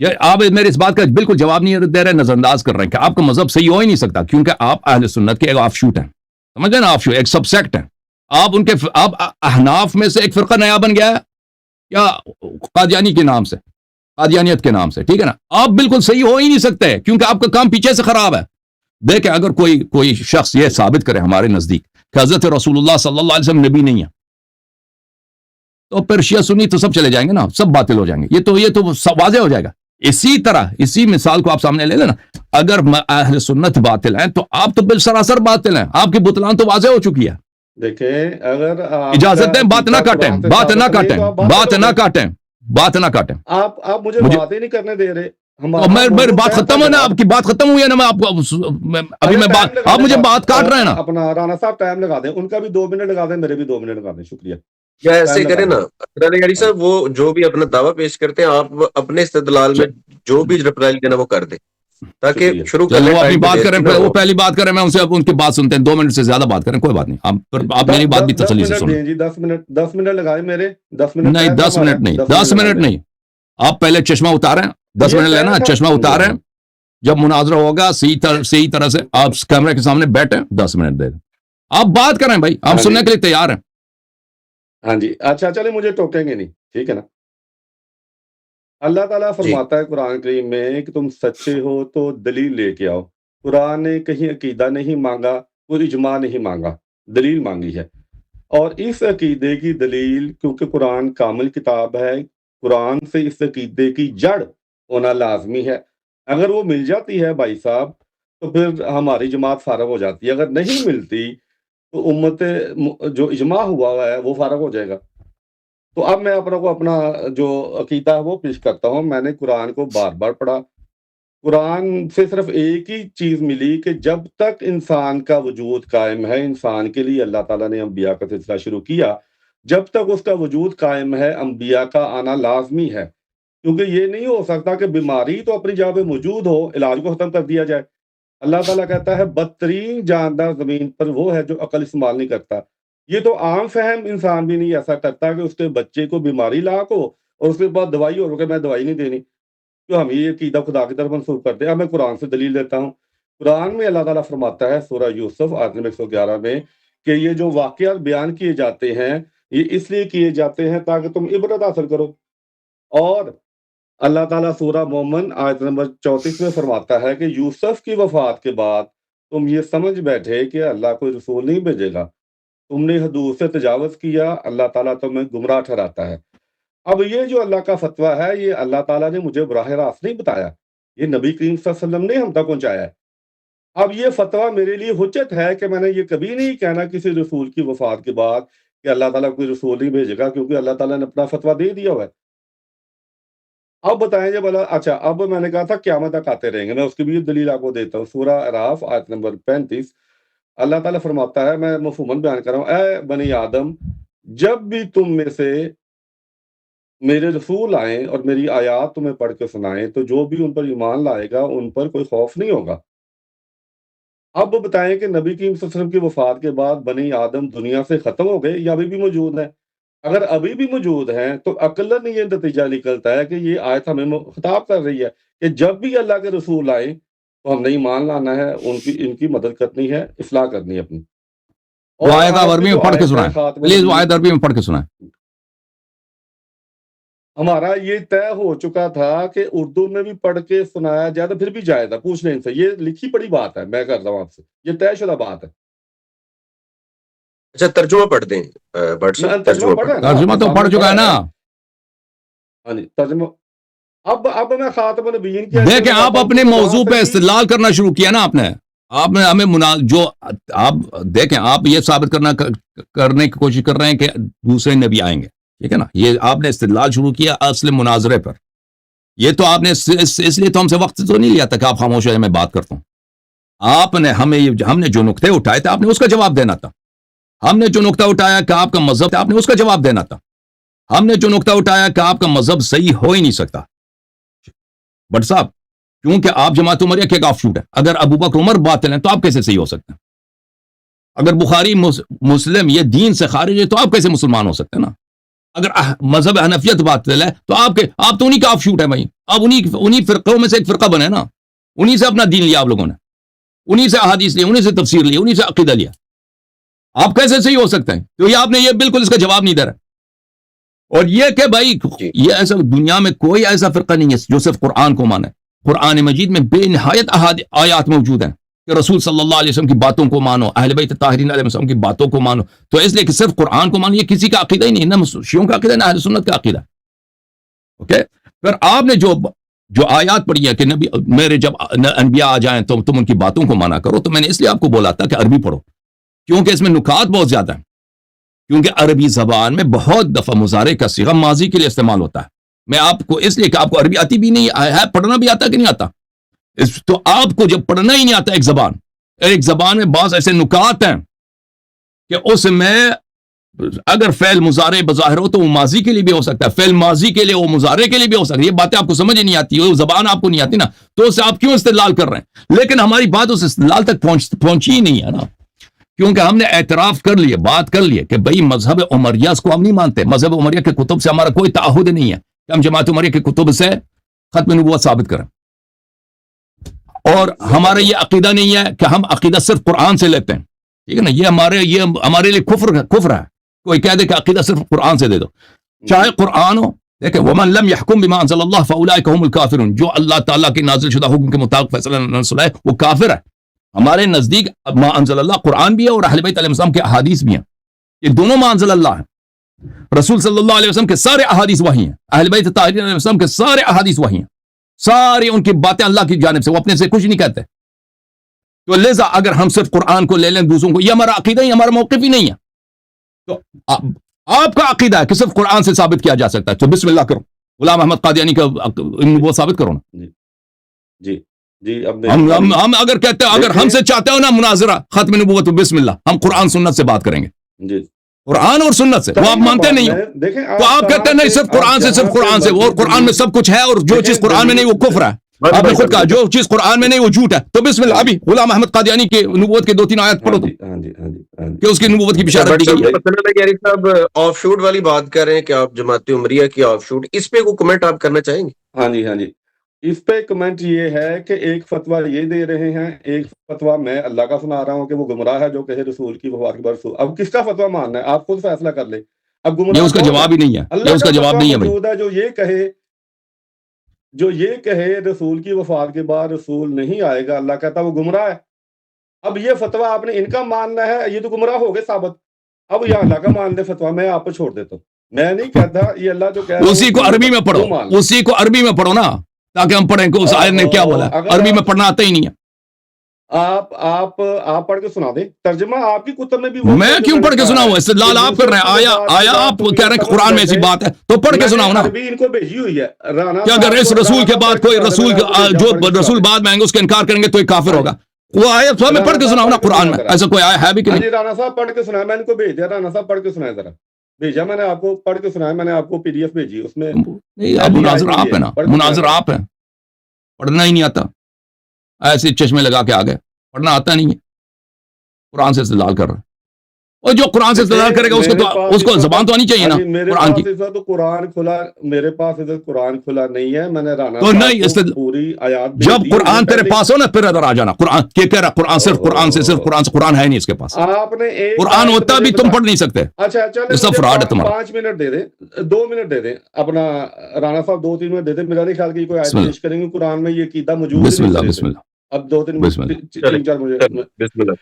یہ آپ میرے اس بات کا بالکل جواب نہیں دے رہے, نظر انداز کر رہے ہیں کہ آپ کا مذہب صحیح ہو ہی نہیں سکتا, کیونکہ آپ اہل سنت کے ایک آف شوٹ ہیں, سمجھ رہے نا, آف شوٹ ایک سب سیکٹ ہیں آپ. ان کے آپ احناف میں سے ایک فرقہ نیا بن گیا ہے یا قادیانی کے نام سے, قادیانیت کے نام سے, ٹھیک ہے نا. آپ بالکل صحیح ہو ہی نہیں سکتے کیونکہ آپ کا کام پیچھے سے خراب ہے. دیکھیں اگر کوئی شخص یہ ثابت کرے ہمارے نزدیک کہ حضرت رسول اللہ صلی اللہ علیہ وسلم نبی نہیں ہے, تو پھر شیعہ سنی تو سب چلے جائیں گے نا, سب باطل ہو جائیں گے. یہ تو واضح ہو جائے گا. اسی طرح اسی مثال کو آپ سامنے لے لینا, اگر اہل سنت باطل ہیں تو آپ تو بالسراسر باطل ہیں, آپ کی بطلان تو واضح ہو چکی ہے. دیکھیں اگر اجازت دیں, بات نہ کاٹیں, بات نہ کاٹیں, بات نہ کاٹیں, بات نہ کاٹیں. آپ مجھے بات ہی نہیں کرنے دے رہے. میری بات ختم ہے نا, آپ کی بات ختم ہوئی ہے نا, میں آپ کو ابھی میں بات, آپ مجھے بات کاٹ رہے ہیں نا. اپنا رانا صاحب ٹائم لگا دیں, ان کا بھی 2 منٹ لگا دیں, میرے بھی 2 منٹ لگا دیں. شکریہ. یا ایسے کریں نا یاری صاحب, وہ جو بھی اپنا دعویٰ پیش کرتے ہیں آپ اپنے استدلال میں جو بھی رپلائی دینا وہ کر دیں تاکہ شروع کر لیں. وہ اپنی بات کریں, وہ پہلی بات کریں, میں ان سے ان کی بات سنتے ہیں. 2 منٹ سے زیادہ بات کریں, کوئی بات نہیں, آپ میری بات بھی تسلی سے سنیں. جی 10 منٹ لگائے میرے, 10 منٹ نہیں, 10 منٹ نہیں, 10 منٹ نہیں. آپ پہلے چشمہ اتاریں, 10 منٹ لینا, چشمہ اتاریں, جب مناظرہ ہوگا صحیح طرح سے آپ کیمرے کے سامنے بیٹھیں, 10 منٹ دے دیں, آپ بات کریں بھائی, ہم سننے کے لیے تیار ہیں. ہاں جی, اچھا چلیں, مجھے ٹوکیں گے نہیں, ٹھیک ہے نا. اللہ تعالیٰ فرماتا ہے قرآن کریم میں کہ تم سچے ہو تو دلیل لے کے آؤ. قرآن نے کہیں عقیدہ نہیں مانگا, کوئی اجماع نہیں مانگا, دلیل مانگی ہے. اور اس عقیدے کی دلیل, کیونکہ قرآن کامل کتاب ہے, قرآن سے اس عقیدے کی جڑ ہونا لازمی ہے. اگر وہ مل جاتی ہے بھائی صاحب تو پھر ہماری جماعت فارغ ہو جاتی ہے. اگر نہیں ملتی تو امت جو اجماع ہوا ہے وہ فارغ ہو جائے گا. تو اب میں اپنا جو عقیدہ ہے وہ پیش کرتا ہوں. میں نے قرآن کو بار بار پڑھا. قرآن سے صرف ایک ہی چیز ملی کہ جب تک انسان کا وجود قائم ہے, انسان کے لیے اللہ تعالیٰ نے انبیاء کا سلسلہ شروع کیا, جب تک اس کا وجود قائم ہے انبیاء کا آنا لازمی ہے. کیونکہ یہ نہیں ہو سکتا کہ بیماری تو اپنی جگہ پہ موجود ہو, علاج کو ختم کر دیا جائے. اللہ تعالیٰ کہتا ہے بدترین جاندار زمین پر وہ ہے جو عقل استعمال نہیں کرتا. یہ تو عام فہم انسان بھی نہیں ایسا کرتا کہ اس کے بچے کو بیماری لاحق ہو اور اس کے بعد دوائی ہو کہ میں دوائی نہیں دینی. تو ہم یہ عقیدہ خدا کی طرف منسوخ کرتے ہیں. اب میں قرآن سے دلیل دیتا ہوں. قرآن میں اللہ تعالیٰ فرماتا ہے سورہ یوسف آیت نمبر 111 میں کہ یہ جو واقعات بیان کیے جاتے ہیں یہ اس لیے کیے جاتے ہیں تاکہ تم عبرت حاصل کرو. اور اللہ تعالیٰ سورہ مومن آیت نمبر 34 میں فرماتا ہے کہ یوسف کی وفات کے بعد تم یہ سمجھ بیٹھے کہ اللہ کوئی رسول نہیں بھیجے گا, تم نے حدود سے تجاوز کیا, اللہ تعالیٰ تمہیں گمراہ ٹھہراتا ہے. اب یہ جو اللہ کا فتویٰ ہے یہ اللہ تعالیٰ نے مجھے براہ راست نہیں بتایا, یہ نبی کریم صلی اللہ علیہ وسلم نے ہم تک پہنچایا ہے. اب یہ فتویٰ میرے لیے حجت ہے کہ میں نے یہ کبھی نہیں کہنا کسی رسول کی وفات کے بعد کہ اللہ تعالیٰ کوئی رسول نہیں بھیجے گا, کیونکہ اللہ تعالیٰ نے اپنا فتویٰ دے دیا ہوا ہے. اب بتائیں جب اچھا, اب میں نے کہا تھا قیامت تک آتے رہیں گے, میں اس کی بھی دلیل آپ کو دیتا ہوں. سورہ اعراف آیت نمبر 35 اللہ تعالیٰ فرماتا ہے, میں مفہوماً بیان کر رہا ہوں, اے بنی آدم جب بھی تم میں سے میرے رسول آئیں اور میری آیات تمہیں پڑھ کے سنائیں تو جو بھی ان پر ایمان لائے گا ان پر کوئی خوف نہیں ہوگا. اب بتائیں کہ نبی کریم صلی اللہ علیہ وسلم کی وفات کے بعد بنی آدم دنیا سے ختم ہو گئے یا ابھی بھی موجود ہیں؟ اگر ابھی بھی موجود ہیں تو عقلاً یہ نتیجہ نکلتا ہے کہ یہ آیت ہمیں خطاب کر رہی ہے کہ جب بھی اللہ کے رسول آئیں تو ہم نے ایمان لانا ہے, ان کی مدد کرنی ہے, اصلاح کرنی ہے اپنی. وہ آیت عربی میں پڑھ کے سنائیں پلیز, وہ آیت عربی میں پڑھ کے سنائیں. ہمارا یہ طے ہو چکا تھا کہ اردو میں بھی پڑھ کے سنایا جائے تو پھر بھی جائے گا, پوچھ لیں ان سے, یہ لکھی پڑی بات ہے, میں کر رہا ہوں آپ سے, یہ طے شدہ بات ہے. اچھا ترجمہ پڑھ دیں ترجمہ تو پڑھ چکا ہے نا. ہاں جی ترجمہ. اب میں خاتم النبیین کی دیکھیں آپ اپنے موضوع پہ استدلال کرنا شروع کیا نا, آپ نے ہمیں جو آپ دیکھیں آپ یہ ثابت کرنے کی کوشش کر رہے ہیں کہ دوسرے نبی آئیں گے, ٹھیک ہے نا, یہ آپ نے استدلال شروع کیا اصل مناظرے پر. یہ تو آپ نے اس لیے تو ہم سے وقت تو نہیں لیا تھا کہ آپ خاموش ہو جائیں, میں بات کرتا ہوں. آپ نے ہم نے جو نقطے اٹھائے تھے آپ نے اس کا جواب دینا تھا. ہم نے جو نقطہ اٹھایا کہ آپ کا مذہب آپ نے اس کا جواب دینا تھا. ہم نے جو نقطہ اٹھایا کہ آپ کا مذہب صحیح ہو ہی نہیں سکتا. بٹ صاحب کیونکہ آپ جماعت عمریہ کے ایک آف شوٹ ہے, اگر ابو بکر عمر باطل ہیں تو آپ کیسے صحیح ہو سکتے ہیں؟ اگر بخاری مسلم یہ دین سے خارج ہے تو آپ کیسے مسلمان ہو سکتے ہیں نا؟ اگر مذہب حنفیت باطل ہے تو آپ تو انہی کا آف شوٹ ہے بھائی. آپ انہی فرقوں میں سے ایک فرقہ بنے نا, انہی سے اپنا دین لیا آپ لوگوں نے, انہی سے احادیث لیا, انہی سے تفسیر لیا, انہی سے عقیدہ لیا. آپ کیسے صحیح ہو سکتے ہیں؟ تو یہ آپ نے یہ بالکل اس کا جواب نہیں دے رہا. اور یہ کہ بھائی یہ ایسا دنیا میں کوئی ایسا فرقہ نہیں ہے جو صرف قرآن کو مانے. قرآن مجید میں بے نہایت آیات موجود ہیں کہ رسول صلی اللہ علیہ وسلم کی باتوں کو مانو, اہل بیت طاہرین علیہ السلام کی باتوں کو مانو. تو اس لیے کہ صرف قرآن کو مانو یہ کسی کا عقیدہ ہی نہیں, نہ شیعوں کا عقیدہ نہ اہل سنت کا عقیدہ. اوکے, پھر آپ نے جو آیات پڑھی ہے کہ نبی میرے جب انبیاء آ جائیں تو تم ان کی باتوں کو مانا کرو, تو میں نے اس لیے آپ کو بولا تھا کہ عربی پڑھو, کیونکہ اس میں نکات بہت زیادہ ہیں. کیونکہ عربی زبان میں بہت دفعہ مضارع کا صیغہ ماضی کے لیے استعمال ہوتا ہے. میں آپ کو اس لیے کہ آپ کو عربی آتی بھی نہیں ہے, پڑھنا بھی آتا کہ نہیں آتا, تو آپ کو جب پڑھنا ہی نہیں آتا ایک زبان میں بعض ایسے نکات ہیں کہ اس میں اگر فعل مضارع بظاہر ہو تو وہ ماضی کے لیے بھی ہو سکتا ہے, فعل ماضی کے لیے وہ مضارع کے لیے بھی ہو سکتا ہے. یہ باتیں آپ کو سمجھ ہی نہیں آتی, وہ زبان آپ کو نہیں آتی نا, تو اس سے آپ کیوں استدلال کر رہے ہیں؟ لیکن ہماری بات اس استدلال تک پہنچی ہی نہیں ہے نا, کیونکہ ہم نے اعتراف کر لیے, بات کر لیے کہ بھئی مذہب عمریہ کو ہم نہیں مانتے. مذہب عمریہ کے کتب سے ہمارا کوئی تعہد نہیں ہے کہ ہم جماعت عمریہ کے کتب سے ختم نبوت ثابت کریں. اور ہمارا یہ عقیدہ نہیں ہے کہ ہم عقیدہ صرف قرآن سے لیتے ہیں, ٹھیک ہے نا. یہ ہمارے لیے کفر ہے. کوئی کہہ دے کہ عقیدہ صرف قرآن سے دے دو, چاہے قرآن ہو. دیکھیں ومن لم يحكم بما انزل الله فاولئك هم الكافرون, جو اللہ تعالیٰ کے نازل شدہ حکم کے مطابق فیصلہ نہ سنائے وہ کافر ہے. ہمارے نزدیک ما انزل اللہ قرآن بھی ہے اور اہل بیت علیہ السلام کے احادیث بھی ہیں. یہ دونوں ما انزل اللہ ہیں. رسول صلی اللہ علیہ وسلم کے سارے احادیث وحی ہیں, اہل بیت طاہرین علیہ السلام کے سارے احادیث وحی ہیں, ساری ان کی باتیں اللہ کی جانب سے, وہ اپنے سے کچھ نہیں کہتے. تو لہذا اگر ہم صرف قرآن کو لے لیں دوسروں کو, یہ ہمارا عقیدہ ہی, ہمارا موقف ہی نہیں ہے. تو آپ کا عقیدہ ہے کہ صرف قرآن سے ثابت کیا جا سکتا ہے, تو بسم اللہ کرو, غلام احمد قادیانی کا وہ ثابت کرو نا. جی اب ہم اگر کہتے ہیں, اگر ہم سے چاہتے ہو نا مناظرہ ختم نبوت تو بسم اللہ, ہم قرآن سنت سے بات کریں گے. جی قرآن اور سنت سے, وہ آپ مانتے نہیں ہو. تو آپ کہتے ہیں نہیں صرف قرآن سے, صرف قرآن سے, اور قرآن میں سب کچھ ہے, اور جو چیز قرآن میں نہیں وہ کفر ہے. آپ نے خود کہا جو چیز قرآن میں نہیں وہ جھوٹ ہے. تو بسم اللہ, ابھی غلام احمد قادیانی کے نبوت کے 2-3 آیات پڑھو تو کہ اس کی نبوت کی بشارت دی گئی ہے. صاحب آف شوٹ والی بات کر رہے ہیں کہ آپ جماعت عمریہ کی آف شوٹ, اس پہ کوئی کمنٹ آپ کرنا چاہیں گے؟ ہاں جی, اس پہ کمنٹ یہ ہے کہ ایک فتویٰ یہ دے رہے ہیں, ایک فتویٰ میں اللہ کا سنا رہا ہوں کہ وہ گمراہ ہے جو کہے رسول کی وفات کے بعد رسول. اب کس کا فتویٰ ماننا ہے آپ خود فیصلہ کر لیں. اب گمراہ یہ اس کا جواب ہی نہیں ہے, یہ اس کا جواب نہیں ہے بھائی. موجود ہے جو یہ کہے رسول کی وفات کے بعد رسول نہیں آئے گا, اللہ کہتا وہ گمراہ ہے. اب یہ فتویٰ آپ نے ان کا ماننا ہے, یہ تو گمراہ ہو گئے ثابت. اب یہ اللہ کا مان دے فتویٰ, میں آپ کو چھوڑ دیتا ہوں. میں نہیں کہتا یہ اللہ جو کہہ رہا ہے اسی کو عربی میں پڑھو, اسی کو عربی میں پڑھو نا, تاکہ ہم پڑھیں کہ اس آیت نے کیا بولا. عربی میں پڑھنا آتا ہی نہیں ہے. آپ پڑھ کے سنا دیں, ترجمہ آپ کی کتب میں بھی. میں کیوں پڑھ کے سناؤں, استدلال آپ کر رہے ہیں. آیا آپ کہہ رہے ہیں کہ قرآن میں ایسی بات ہے تو پڑھ کے سناؤ نا. ان کو بھیجی ہوئی ہے کہ اگر اس رسول کے بعد کوئی جو رسول بعد میں آئیں گے اس کا انکار کریں گے تو یہ کافر ہوگا. وہ آیت میں پڑھ کے سناؤ نا قرآن میں, ایسا کوئی آیا ہے بھی کہ نہیں؟ رانا صاحب پڑھ کے سنایا, میں ان کو بھیج دیا. رانا صاحب پڑھ کے سنایا, ذرا بھیجا میں نے آپ کو, پڑھ کے سنایا میں نے آپ کو, پی ڈی ایف بھیجی. اس میں مناظر آپ ہیں نا, مناظر آپ ہیں. پڑھنا ہی نہیں آتا, ایسے چشمے لگا کے آ گئے, پڑھنا آتا نہیں ہے, قرآن سے استدلال کر رہا ہے. اور جو قرآن سے استدلال کرے گا اس کو زبان تو آنی چاہیے نا قرآن کی. تو قرآن کھلا, میرے پاس قرآن کھلا نہیں ہے. میں نے رانا تو نہیں پوری آیات جب قرآن تیرے پاس ہو نا پھر ادھر آ جانا. قرآن کیا کہہ رہا, قرآن صرف قرآن سے, صرف قرآن سے. قرآن ہے نہیں اس کے پاس. آپ نے قرآن ہوتا بھی تم پڑھ نہیں سکتے. اچھا یہ سب فراڈ ہے تمہارا. 5 منٹ دے دیں, 2 منٹ دے دیں اپنا. رانا صاحب 2-3 منٹ دے دیں. میرا نہیں خیال کہ کوئی آیت پیش کریں گے قرآن میں, یہ عقیدہ موجود ہے. بسم اللہ, بسم اللہ. اب 2-3 بسم اللہ.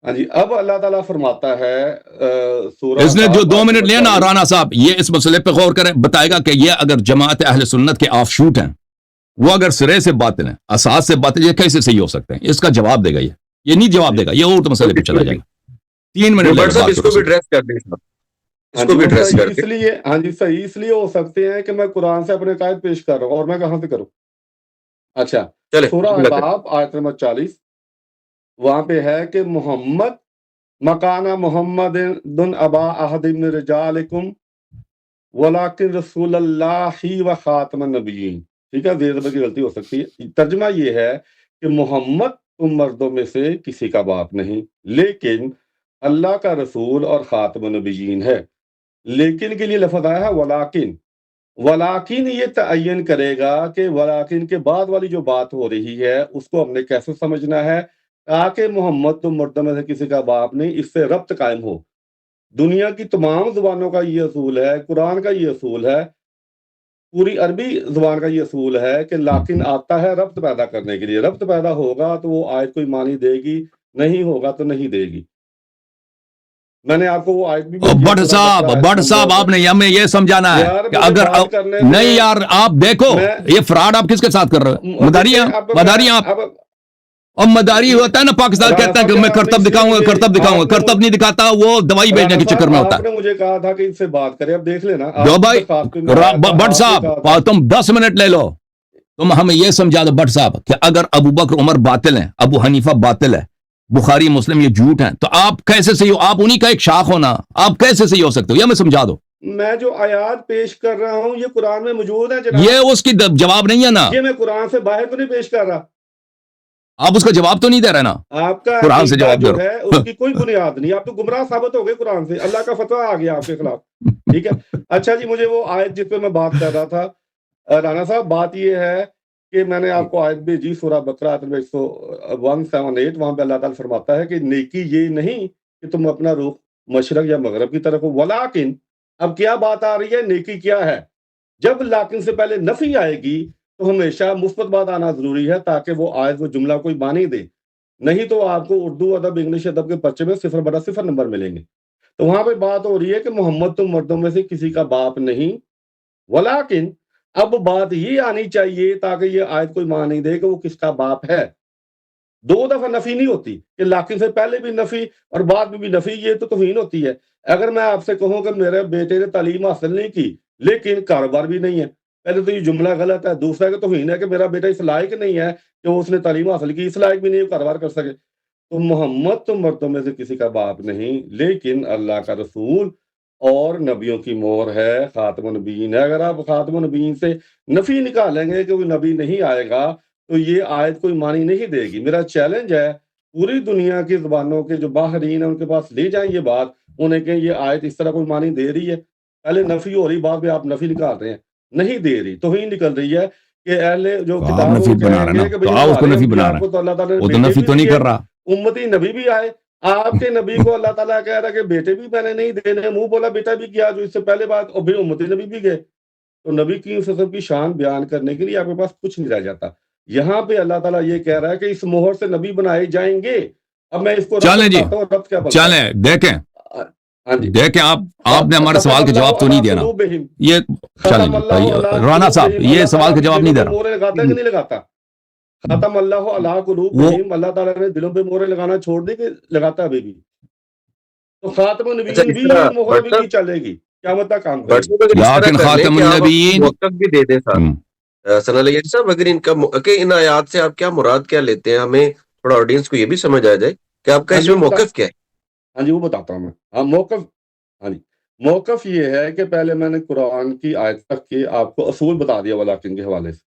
ہاں جی, اب اللہ تعالیٰ فرماتا ہے سورہ, اس نے جو 2 منٹ لیا نا رانا صاحب, یہ اس مسئلے پہ غور کریں, بتائے گا کہ یہ اگر جماعت اہل سنت کے آف شوٹ ہیں, وہ اگر سرے سے باطل ہیں, اساس سے باطل, یہ کیسے صحیح ہو سکتے ہیں؟ اس کا جواب دے گا. یہ نہیں جواب دے گا, یہ اور تو مسئلے پہ چلا جائے گا. 3 منٹ اس کو بھی ڈریس کر دیں. اس لیے ہاں جی صحیح اس لیے ہو سکتے ہیں کہ میں قرآن سے اپنے قائد پیش کر رہا ہوں, اور میں کہاں سے کروں. اچھا, سورہ احزاب آیت نمبر 40, وہاں پہ ہے کہ محمد مکانہ محمد دن ابا احد من رجالکم ولیکن رسول اللہ و خاتم النبیین. ٹھیک ہے, زیر زبر کی غلطی ہو سکتی ہے. ترجمہ یہ ہے کہ محمد تم مردوں میں سے کسی کا باپ نہیں, لیکن اللہ کا رسول اور خاتم النبیین ہے. لیکن کے لیے لفظ آیا ہے ولاکن، ولاکن یہ تعین کرے گا کہ ولاکن کے بعد والی جو بات ہو رہی ہے اس کو ہم نے کیسے سمجھنا ہے، تاکہ محمد تو مردوں میں سے کسی کا باپ نہیں، اس سے ربط قائم ہو۔ دنیا کی تمام زبانوں کا یہ اصول ہے، قرآن کا یہ اصول ہے، پوری عربی زبان کا یہ اصول ہے کہ لاکن آتا ہے ربط پیدا کرنے کے لیے، ربط پیدا ہوگا تو وہ آیت کوئی معنی دے گی، نہیں ہوگا تو نہیں دے گی۔ میں نے آپ کو وہ آیت بھی بھیجی ہے، بٹ سورہ صاحب بقرہ آیت بٹ صاحب نمبر، آپ نے ہمیں یہ سمجھانا ہے یار کہ مجھے اگر بات کرنے نہیں دیں، یار آپ دیکھو میں یہ فراڈ آپ کس کے ساتھ کر رہے ہو؟ مداری دیکھیں ہیں، اب مداری میں ہیں آپ، اب اور مداری ہوتا ہے نا پاکستان رانا کہتا ہے صاحب کہ یار میں آپ نے کرتب اس لیے دکھاؤں گا، مجھے کرتب دکھاؤں گا، آپ نے کرتب نہیں دکھاتا، وہ دوائی بیچنے رانا کے چکر صاحب میں ہوتا آپ ہے۔ نے مجھے کہا تھا کہ اس سے بات کریں، اب دیکھ لینا جو آپ کی بھائی درخواست پہ میں آیا تھا، بٹ آپ نے کہا صاحب تم 10 منٹ لے لو، تم ہمیں یہ سمجھا دو بٹ صاحب کہ اگر ابو بکر عمر باطل ہیں، ابو حنیفہ باطل ہے، بخاری مسلم یہ جھوٹ ہیں، تو آپ کیسے صحیح ہو؟ آپ انہی کا ایک شاخ ہونا، آپ کیسے صحیح ہو سکتے ہو؟ یہ ہمیں سمجھا دو۔ میں جو آیات پیش کر رہا ہوں یہ قرآن میں موجود ہے جناب، یہ اس کی جواب نہیں ہے نا، یہ میں قرآن سے باہر تو نہیں پیش کر رہا، آپ اس کا جواب تو نہیں دے رہے نا، آپ کا قرآن سے عقیدہ جواب دے جو ہے اس رہے کی کوئی بنیاد نہیں، آپ تو گمراہ ثابت ہو گئے قرآن سے، اللہ کا فتویٰ آ گیا آپ کے خلاف، ٹھیک ہے۔ اچھا جی، مجھے وہ آیت جس پہ میں بات کر رہا تھا، رانا صاحب بات یہ ہے کہ میں نے آپ کو آیت بھیجی سورہ بقرہ آیت نمبر 178، وہاں پہ اللہ تعالیٰ فرماتا ہے کہ نیکی یہ نہیں کہ تم اپنا رخ مشرق یا مغرب کی طرف ہو، ولیکن اب کیا بات آ رہی ہے، نیکی کیا ہے؟ جب لاکن سے پہلے نفی آئے گی تو ہمیشہ مثبت بات آنا ضروری ہے تاکہ وہ آیت وہ جملہ کوئی معنی دے، نہیں تو آپ کو اردو ادب انگلش ادب کے پرچے میں 0/0 نمبر ملیں گے۔ تو وہاں پہ بات ہو رہی ہے کہ محمد تم مردوں میں سے کسی کا باپ نہیں، ولیکن اب بات یہ آنی چاہیے تاکہ یہ آیت کوئی معنی دے کہ وہ کس کا باپ ہے۔ 2 دفعہ نفی نہیں ہوتی کہ لاکن سے پہلے بھی نفی اور بعد میں بھی نفی، یہ تو توہین ہوتی ہے۔ اگر میں آپ سے کہوں کہ میرے بیٹے نے تعلیم حاصل نہیں کی لیکن کاروبار بھی نہیں ہے، پہلے تو یہ جملہ غلط ہے، دوسرا کہ توہین ہے کہ میرا بیٹا اس لائق نہیں ہے کہ وہ اس نے تعلیم حاصل کی، اس لائق بھی نہیں ہے کاروبار کر سکے۔ تو محمد تو مردوں میں سے کسی کا باپ نہیں لیکن اللہ کا رسول اور نبیوں کی مہر ہے، خاتم النبیین ہے۔ اگر آپ خاتم النبیین سے نفی نکالیں گے کہ کوئی نبی نہیں آئے گا تو یہ آیت کوئی معنی نہیں دے گی۔ میرا چیلنج ہے پوری دنیا کی زبانوں کے جو باہرین ہیں ان کے پاس لے جائیں یہ بات، انہیں کہیں یہ آیت اس طرح کوئی معنی دے رہی ہے، پہلے نفی ہو رہی، بعد میں آپ نفی نکال رہے ہیں، نہیں دے رہی، توہین نکل رہی ہے کہ اہل جو تو آپ کتاب نفی وہ بنا کہیں رہے نا، گے کہ تو بھئی آپ اس کو ہمارے نفی بنا انبیاء رہے کو تو اللہ تعالیٰ نے ہیں، وہ تو بیٹے نفی بھی تو نہیں دیے، کر رہا۔ امتی نبی بھی آئے، آپ کے نبی کو اللہ تعالیٰ کہہ رہا ہے کہ بیٹے بھی میں نے نہیں دینے، منہ بولا بیٹا بھی کیا جو اس سے پہلے بات، اور پھر امتی نبی بھی گئے۔ تو نبی کی وسلم کی شان بیان کرنے کے لیے آپ کے پاس کچھ نہیں رہ جاتا۔ یہاں پہ اللہ تعالیٰ یہ کہہ رہا ہے کہ اس مہر سے نبی بنائے جائیں گے۔ اب میں اس کو ربط چلیں جی، بتاتا ہوں، ربط کیا بنتا ہے۔ چلیں دیکھیں ہاں جی، دیکھیں آپ نے ہمارے ختم سوال کے اللہ جواب تو علی نہیں دیا نا، قلوبہم، یہ چلیں ختم جی اللہ علی رانا صاحب قلوبہم، یہ اللہ سوال تعالیٰ کا بھی جواب دلوں نہیں پہ دے رہا۔ مہریں لگاتا ہے کہ نہیں لگاتا؟ ختم اللہ علی وہ قلوبہم، اللہ تعالیٰ نے دلوں پہ مہریں لگانا چھوڑ دی کہ لگاتا ہے ابھی بھی؟ تو خاتم اچھا النبیین اس بھی طرح یہ مہر بٹ ابھی بھی صاحب چلے گی، قیامت تک کام کرے بٹ گی۔ صاحب اگر اس طرح لیکن کر لیں خاتم کہ آپ اپنی النبیین موقف بھی دے دیں ساتھ، ثنا علی صاحب اگر ان کا کہ ان آیات سے آپ کیا مراد کیا لیتے ہیں، ہمیں تھوڑا آڈینس کو یہ بھی سمجھ آ جائے کہ آپ کا ہاں اس جی میں وہ بتا، موقف کیا ہے۔ ہاں جی وہ بتاتا ہوں میں، ہاں موقف، ہاں جی موقف یہ ہے کہ پہلے میں نے قرآن کی آیت تک کے آپ کو اصول بتا دیا ولیکن کے حوالے سے،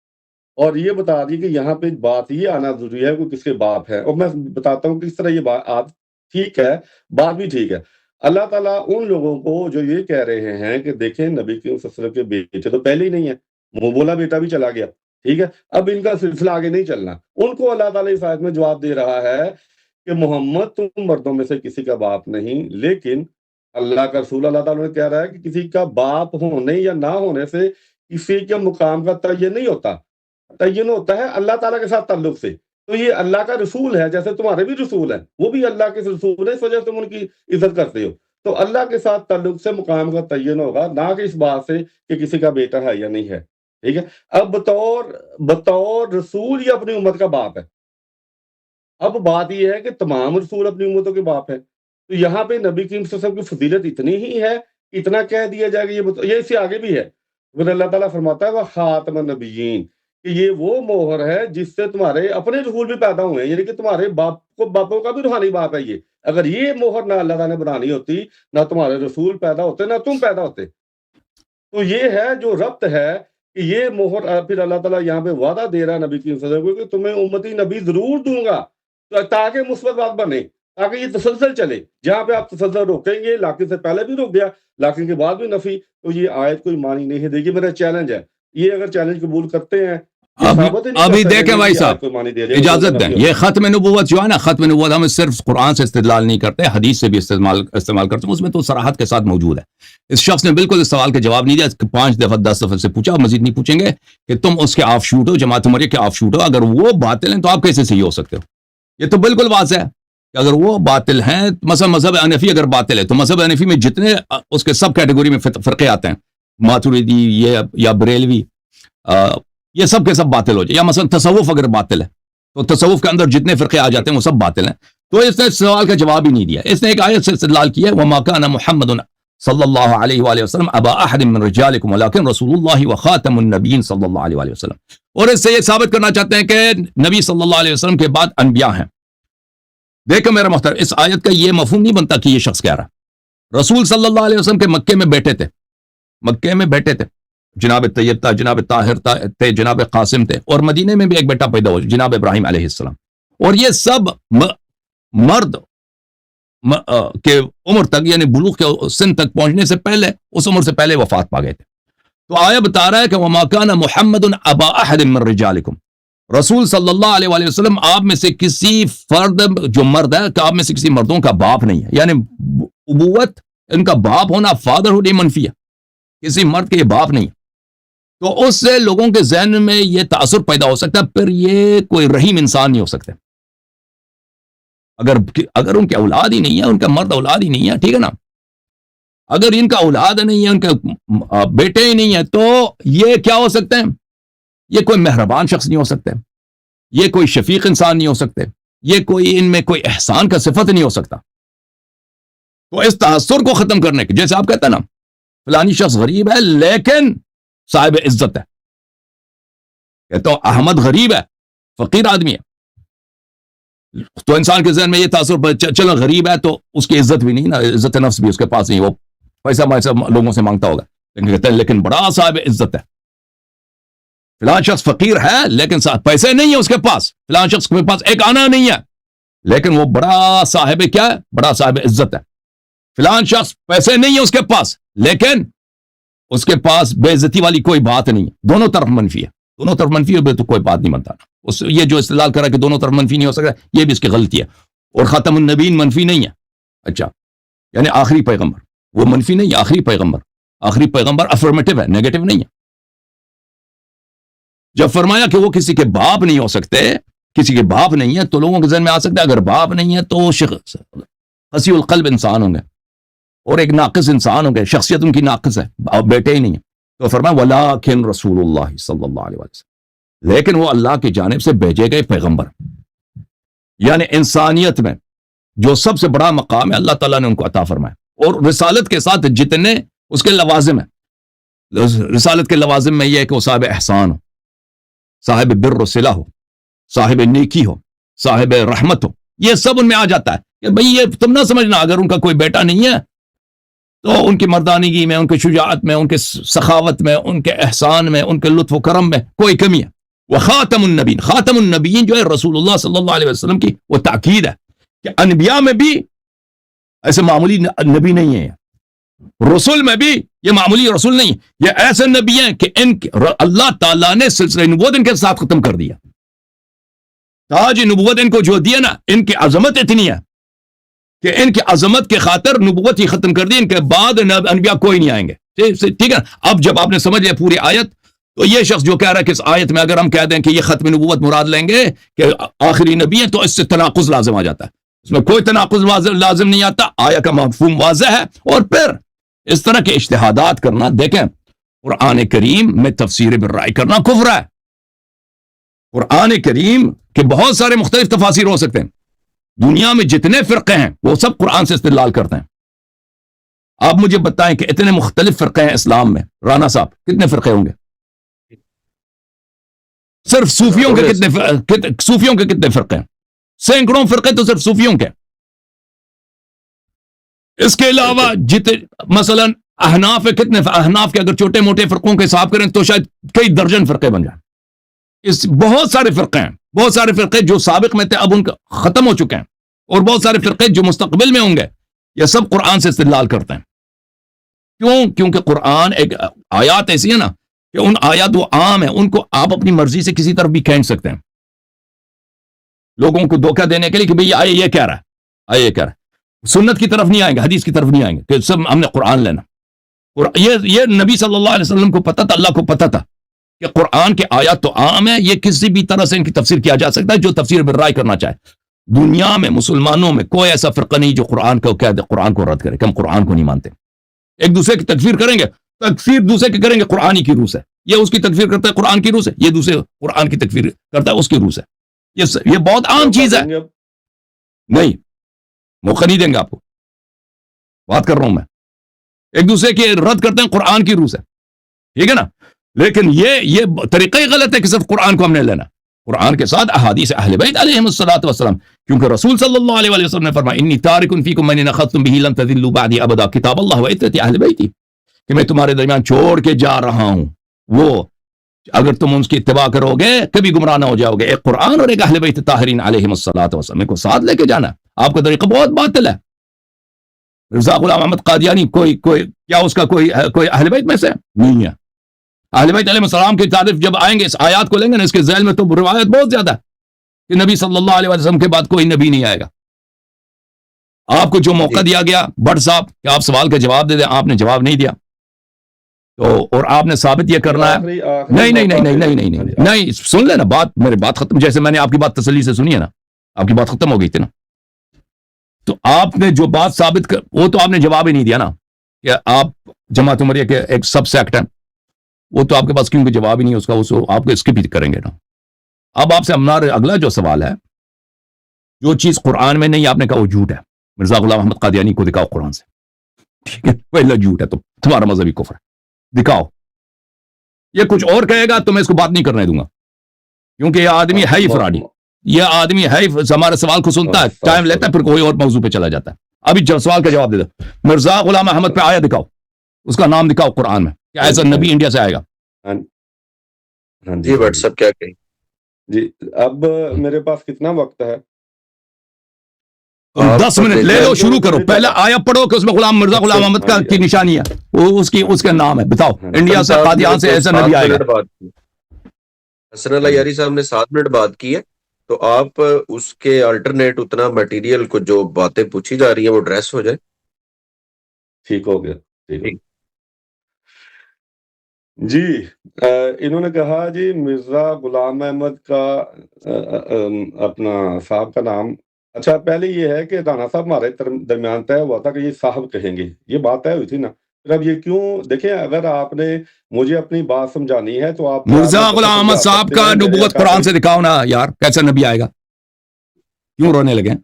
اور یہ بتا دی کہ یہاں پہ بات یہ آنا ضروری ہے کہ کس کے باپ ہے، اور میں بتاتا ہوں کہ کس طرح یہ بات ٹھیک ہے، بات بھی ٹھیک ہے۔ اللہ تعالیٰ ان لوگوں کو جو یہ کہہ رہے ہیں کہ دیکھیں نبی کریم صلی اللہ علیہ وسلم کے بیٹے تو پہلے ہی نہیں ہے، منہ بولا بیٹا بھی چلا گیا، ٹھیک ہے، اب ان کا سلسلہ آگے نہیں چلنا، ان کو اللہ تعالیٰ اس آیت میں جواب دے رہا ہے کہ محمد تم مردوں میں سے کسی کا باپ نہیں، لیکن اللہ کا رسول اللہ تعالیٰ نے کہہ رہا ہے کہ کسی کا باپ ہونے یا نہ ہونے سے کسی کے مقام کا تعین نہیں ہوتا، تعین ہوتا ہے اللہ تعالیٰ کے ساتھ تعلق سے۔ تو یہ اللہ کا رسول ہے، جیسے تمہارے بھی رسول ہیں، وہ بھی اللہ کے رسول ہیں، اس وجہ سے تم ان کی عزت کرتے ہو۔ تو اللہ کے ساتھ تعلق سے مقام کا تعین ہوگا، نہ کہ اس بات سے کہ کسی کا بیٹا ہے یا نہیں ہے، ٹھیک ہے۔ اب بطور رسول یہ اپنی امت کا باپ ہے۔ اب بات یہ ہے کہ تمام رسول اپنی امتوں کے باپ ہیں، تو یہاں پہ نبی کریم صلی اللہ علیہ وسلم کی فضیلت اتنی ہی ہے، اتنا کہہ دیا جائے گا، یہ اس سے آگے بھی ہے، پھر اللہ تعالیٰ فرماتا ہے وہ خاتم النبیین، کہ یہ وہ مہر ہے جس سے تمہارے اپنے رسول بھی پیدا ہوئے ہیں، یعنی کہ تمہارے باپوں کا بھی روحانی باپ ہے یہ۔ اگر یہ مہر نہ اللہ تعالیٰ نے بنانی ہوتی، نہ تمہارے رسول پیدا ہوتے، نہ تم پیدا ہوتے۔ تو یہ ہے جو ربط ہے کہ یہ مہر، پھر اللہ تعالیٰ یہاں پہ وعدہ دے رہا ہے نبی کریم صلی اللہ علیہ وسلم کو کہ تمہیں امتی نبی ضرور دوں گا تاکہ مثبت بات بنے۔ تاکہ یہ تسلسل چلے. جہاں پہ آپ تسلسل روکیں گے، لاکن سے پہلے بھی روک گیا، لاکن کے بعد بھی نفی، تو یہ آیت کوئی معنی نہیں ہے. دیکھیے میرا چیلنج ہے، یہ اگر چیلنج قبول کرتے ہیں، یہ ابھی ثابت ہی نہیں ابھی کر دیکھیں سکیں بھائی کہ صاحب، آیت کوئی معنی دے رہی ہے، اجازت دیں. نفی یہ ہوتا ہے. ختم نبوت جو ہے نا، ختم نبوت ہم صرف قرآن سے استدلال نہیں کرتے، حدیث سے بھی استعمال کرتے ہیں. اس میں تو صراحت کے ساتھ موجود ہے. اس شخص نے بالکل اس سوال کا جواب نہیں دیا. 5 دفعہ 10 دفعہ سے پوچھا، مزید نہیں پوچھیں گے کہ تم اس کے آف شوٹ ہو، جماعت عمریہ کے آف شوٹ ہو. اگر وہ باطل ہیں تو آپ کیسے صحیح ہو سکتے ہو؟ یہ تو بالکل واضح ہے کہ اگر وہ باطل ہیں، مثلا مذہب حنفی اگر باطل ہے تو مذہب حنفی میں جتنے اس کے سب کیٹیگری میں فرقے آتے ہیں، ماتریدی یہ یا بریلوی، یہ سب کے سب باطل ہو جائے. یا مثلا تصوف اگر باطل ہے تو تصوف کے اندر جتنے فرقے آ جاتے ہیں وہ سب باطل ہیں. تو اس نے سوال کا جواب ہی نہیں دیا. اس نے ایک آیت سے استدلال کیا ہے، وَمَا كَانَ مُحَمَّدٌ صلی اللہ علیہ وآلہ وسلم ابا احد من رجالکم ولکن رسول اللہ وخاتم النبیین صلی اللہ علیہ وآلہ وسلم. اور اس سے یہ ثابت کرنا چاہتے ہیں کہ نبی صلی اللہ علیہ وسلم کے بعد انبیاء ہیں. دیکھو میرا محترم، اس آیت کا یہ مفہوم نہیں بنتا کہ یہ شخص کہہ رہا. رسول صلی اللہ علیہ وسلم کے مکے میں بیٹھے تھے، مکے میں بیٹھے تھے. جناب طیب تھا، جناب طاہر تھے، جناب قاسم تھے، اور مدینے میں بھی ایک بیٹا پیدا ہوا جناب ابراہیم علیہ السلام. اور یہ سب مرد کے عمر تک، یعنی بلوغ کے سن تک پہنچنے سے پہلے، اس عمر سے پہلے وفات پا گئے تھے. تو آیا بتا رہا ہے کہ وَمَا كَانَ مُحَمَّدٌ أَبَا أَحَدٍ مِّن رِجَالِكُمْ. رسول صلی اللہ علیہ وآلہ وسلم آپ میں سے کسی فرد جو مرد ہے کہ آپ میں سے کسی مردوں کا باپ نہیں ہے. یعنی ابوت، ان کا باپ ہونا، فادرہڈ یہ منفی ہے، کسی مرد کے یہ باپ نہیں ہے. تو اس سے لوگوں کے ذہن میں یہ تاثر پیدا ہو سکتا ہے، پھر یہ کوئی رحیم انسان نہیں ہو سکتے. اگر ان کے اولاد ہی نہیں ہے، ان کا مرد اولاد ہی نہیں ہے، ٹھیک ہے نا، اگر ان کا اولاد نہیں ہے، ان کے بیٹے ہی نہیں ہے، تو یہ کیا ہو سکتے ہیں؟ یہ کوئی مہربان شخص نہیں ہو سکتے، یہ کوئی شفیق انسان نہیں ہو سکتے، یہ کوئی ان میں کوئی احسان کا صفت نہیں ہو سکتا. تو اس تاثر کو ختم کرنے کے، جیسے آپ کہتے ہیں نا فلانی شخص غریب ہے لیکن صاحب عزت ہے، کہتا ہوں احمد غریب ہے، فقیر آدمی ہے، تو انسان کے ذہن میں یہ تاثر، چلو غریب ہے تو اس کی عزت بھی نہیں نا، عزت نفس بھی اس کے پاس نہیں، وہ پیسہ لوگوں سے مانگتا ہوگا، لیکن کہتے ہیں لیکن بڑا صاحب عزت ہے. فلان شخص فقیر ہے لیکن پیسے نہیں ہے اس کے پاس، فلان شخص کے پاس ایک آنا نہیں ہے، لیکن وہ بڑا صاحب کیا ہے؟ بڑا صاحب عزت ہے. فلان شخص پیسے نہیں ہے اس کے پاس، لیکن اس کے پاس بے عزتی والی کوئی بات نہیں ہے. دونوں طرف منفی ہے، دونوں طرف منفی ہے تو کوئی بات نہیں بنتا. یہ جو استدلال کرا کہ دونوں طرف منفی نہیں ہو سکتا، یہ بھی اس کی غلطی ہے. اور خاتم النبیین منفی نہیں ہے. اچھا، یعنی آخری پیغمبر، وہ منفی نہیں ہے، آخری پیغمبر افرمیٹو ہے، نیگیٹو نہیں ہے. جب فرمایا کہ وہ کسی کے باپ نہیں ہو سکتے، کسی کے باپ نہیں ہے، تو لوگوں کے ذہن میں آ سکتا ہے اگر باپ نہیں ہے تو شخص قسی القلب انسان ہوں گے اور ایک ناقص انسان ہوں گے، شخصیت ان کی ناقص ہے، بیٹے ہی نہیں ہے. تو فرمایا وَلَٰكِن رسول اللہ صلی اللہ علیہ وسلم، لیکن وہ اللہ کی جانب سے بھیجے گئے پیغمبر. یعنی انسانیت میں جو سب سے بڑا مقام ہے اللہ تعالیٰ نے ان کو عطا فرمایا. اور رسالت کے ساتھ جتنے اس کے لوازم ہیں، رسالت کے لوازم میں یہ ہے کہ وہ صاحب احسان ہو، صاحب بر و صلہ ہو، صاحب نیکی ہو، صاحب رحمت ہو. یہ سب ان میں آ جاتا ہے کہ بھئی یہ تم نہ سمجھنا اگر ان کا کوئی بیٹا نہیں ہے تو ان کی مردانگی میں، ان کے شجاعت میں، ان کے سخاوت میں، ان کے احسان میں، ان کے لطف و کرم میں کوئی کمی ہے. وہ خاتم النبیین، خاتم النبیین جو ہے رسول اللہ صلی اللہ علیہ وسلم کی وہ تاکید ہے کہ انبیاء میں بھی ایسے معمولی نبی نہیں ہے، رسول میں بھی یہ معمولی رسول نہیں، یہ ایسے نبی ہیں کہ اللہ تعالیٰ نے سلسلہ نبوت ان کے ساتھ ختم کر دیا. تاج نبوت ان کو جو دیا نا، ان کی عظمت اتنی ہے کہ ان کی عظمت کے خاطر نبوت ہی ختم کر دی، ان کے بعد انبیاء کوئی نہیں آئیں گے. ٹھیک ہے. اب جب آپ نے سمجھ لیا پوری آیت، تو یہ شخص جو کہہ رہا ہے کہ اس آیت میں اگر ہم کہہ دیں کہ یہ ختم نبوت مراد لیں گے کہ آخری نبی ہے، تو اس سے تناقض لازم آ جاتا ہے. اس میں کوئی تناقض لازم نہیں آتا، آیت کا مفہوم واضح ہے. اور پھر اس طرح کے اجتہادات کرنا، دیکھیں قرآن کریم میں تفسیر بالرائے کرنا کفر ہے. قرآن کریم کے بہت سارے مختلف تفاسیر ہو سکتے ہیں، دنیا میں جتنے فرقے ہیں وہ سب قرآن سے استدلال کرتے ہیں. آپ مجھے بتائیں کہ اتنے مختلف فرقے ہیں اسلام میں، رانا صاحب کتنے فرقے ہوں گے؟ صرف صوفیوں کے کتنے فرقے ہیں؟ سینکڑوں فرقے تو صرف صوفیوں کے. اس کے علاوہ مثلا احناف کتنے، احناف کے اگر چھوٹے موٹے فرقوں کے حساب کریں تو شاید کئی درجن فرقے بن جائیں. بہت سارے فرقے ہیں، بہت سارے فرقے جو سابق میں تھے اب ان کا ختم ہو چکے ہیں، اور بہت سارے فرقے جو مستقبل میں ہوں گے یہ سب قرآن سے استدلال کرتے ہیں. کیوں؟ کیونکہ قرآن ایک آیات ایسی ہے نا کہ ان آیات وہ عام ہیں, ان کو آپ اپنی مرضی سے کسی طرف بھی کھینچ سکتے ہیں, لوگوں کو دھوکہ دینے کے لیے کہ بھئی آئے یہ کہہ رہا ہے, آئے یہ کہہ رہا ہے. سنت کی طرف نہیں آئیں گے, حدیث کی طرف نہیں آئیں گے کہ سب ہم نے قرآن لینا. اور یہ نبی صلی اللہ علیہ وسلم کو پتہ تھا, اللہ کو پتہ تھا کہ قرآن کے آیات تو عام ہے, یہ کسی بھی طرح سے ان کی تفسیر کیا جا سکتا ہے جو تفسیر بالرائے کرنا چاہے. دنیا میں مسلمانوں میں کوئی ایسا فرقہ نہیں جو قرآن کو کہہ دے, قرآن کو رد کرے کہ ہم قرآن کو نہیں مانتے. ایک دوسرے کی تکفیر کریں گے, تکفیر دوسرے کی کریں گے قرآن کی روح سے. یہ اس کی تکفیر کرتا ہے قرآن کی روح سے, یہ دوسرے قرآن کی تکفیر کرتا ہے اس کی روح سے. یہ بہت عام چیز ہے. نہیں, موقع نہیں دیں گے آپ کو, بات کر رہا ہوں میں. ایک دوسرے کے رد کرتے ہیں قرآن کی روح سے, ٹھیک ہے نا. لیکن یہ طریقہ ہی غلط ہے کہ صرف قرآن کو ہم نے لینا, قرآن کے ساتھ احادیث اہل بیت علیہم الصلوۃ والسلام. کیونکہ رسول صلی اللہ علیہ وسلم نے فرمایا انی تارک فیکم من ان اخذتم به لن تضلوا بعدی ابدا کتاب اللہ و عترۃ اہل بیتی, کہ میں تمہارے درمیان چھوڑ کے جا رہا ہوں وہ اگر تم ان کی اتباع کرو گے کبھی گمراہ نہ ہو جاؤ گے, ایک قرآن اور ایک اہل بیت طاہرین علیہم الصلوۃ والسلام کو ساتھ لے کے جانا. آپ کا طریقہ بہت باطل ہے. مرزا غلام احمد قادیانی کوئی کیا اس کا کوئی اہل بیت میں سے نہیں ہے. اہل بیت علیہ السلام کی تعریف جب آئیں گے, اس آیات کو لیں گے نا, اس کے ذیل میں تو روایت بہت زیادہ ہے کہ نبی صلی اللہ علیہ وسلم کے بعد کوئی نبی نہیں آئے گا. آپ کو جو موقع دیا گیا بٹ صاحب کہ آپ سوال کا جواب دے دیں, آپ نے جواب نہیں دیا, تو اور آپ نے ثابت یہ کرنا ہے. نہیں نہیں نہیں نہیں نہیں نہیں نہیں نہیں, سن لینا بات, میری بات ختم, جیسے میں نے آپ کی بات تسلی سے سنی ہے نا, آپ کی بات ختم ہو گئی تھی نا, تو آپ نے جو بات ثابت کر وہ تو آپ نے جواب ہی نہیں دیا نا کہ آپ جماعت عمریہ کے ایک سب سیکٹ ہیں, وہ تو آپ کے پاس کیونکہ جواب ہی نہیں ہے اس کا, اس کو آپ کو اسکپ ہی کریں گے نا. اب آپ سے ہمارا اگلا جو سوال ہے, جو چیز قرآن میں نہیں آپ نے کہا وہ جھوٹ ہے. مرزا غلام احمد قادیانی کو دکھاؤ قرآن سے, ٹھیک ہے, پہلا جھوٹ ہے, تو تمہارا مذہبی کفر ہے, دکھاؤ. یہ کچھ اور کہے گا تو میں اس کو بات نہیں کرنے دوں گا, کیونکہ یہ آدمی ہے ہی فراڈی, یہ آدمی ہے ہمارے سوال کو سنتا ہے, ٹائم لیتا ہے, پھر کوئی اور موضوع پہ چلا جاتا ہے. ابھی سوال کا جواب دے دو. مرزا غلام احمد پہ آیا دکھاؤ, اس کا نام دکھاؤ قرآن میں, کہ ایسا نبی انڈیا سے آئے گا. جی واٹس ایپ کیا کہیں جی. اب میرے پاس کتنا وقت ہے؟ 10 منٹ لے لو, شروع کرو. پہلے آیا پڑھو کہ اس میں مرزا غلام احمد کا کی نشانی ہے, وہ اس کا نام ہے, بتاؤ انڈیا سے قادیان سے ایسا نبی آئے گا. حسن اللہ یاری صاحب نے 7 منٹ بات کی ہے, تو آپ اس کے الٹرنیٹ اتنا مٹیریل کو جو باتیں پوچھی جا رہی ہیں وہ ڈریس ہو جائے. ٹھیک ہو گیا, ٹھیک ہے جی. انہوں نے کہا جی مرزا غلام احمد کا اپنا صاحب کا نام, اچھا پہلے یہ ہے کہ رانا صاحب ہمارے درمیان طے ہوا تھا کہ یہ صاحب کہیں گے, یہ بات طے ہوئی تھی نا. پھر اب یہ کیوں, دیکھیں اگر آپ نے مجھے اپنی بات سمجھانی ہے تو آپ مرزا غلام احمد صاحب کا نبوت قرآن سے دکھاؤ نا یار, کیسا نبی آئے گا, کیوں رونے لگے.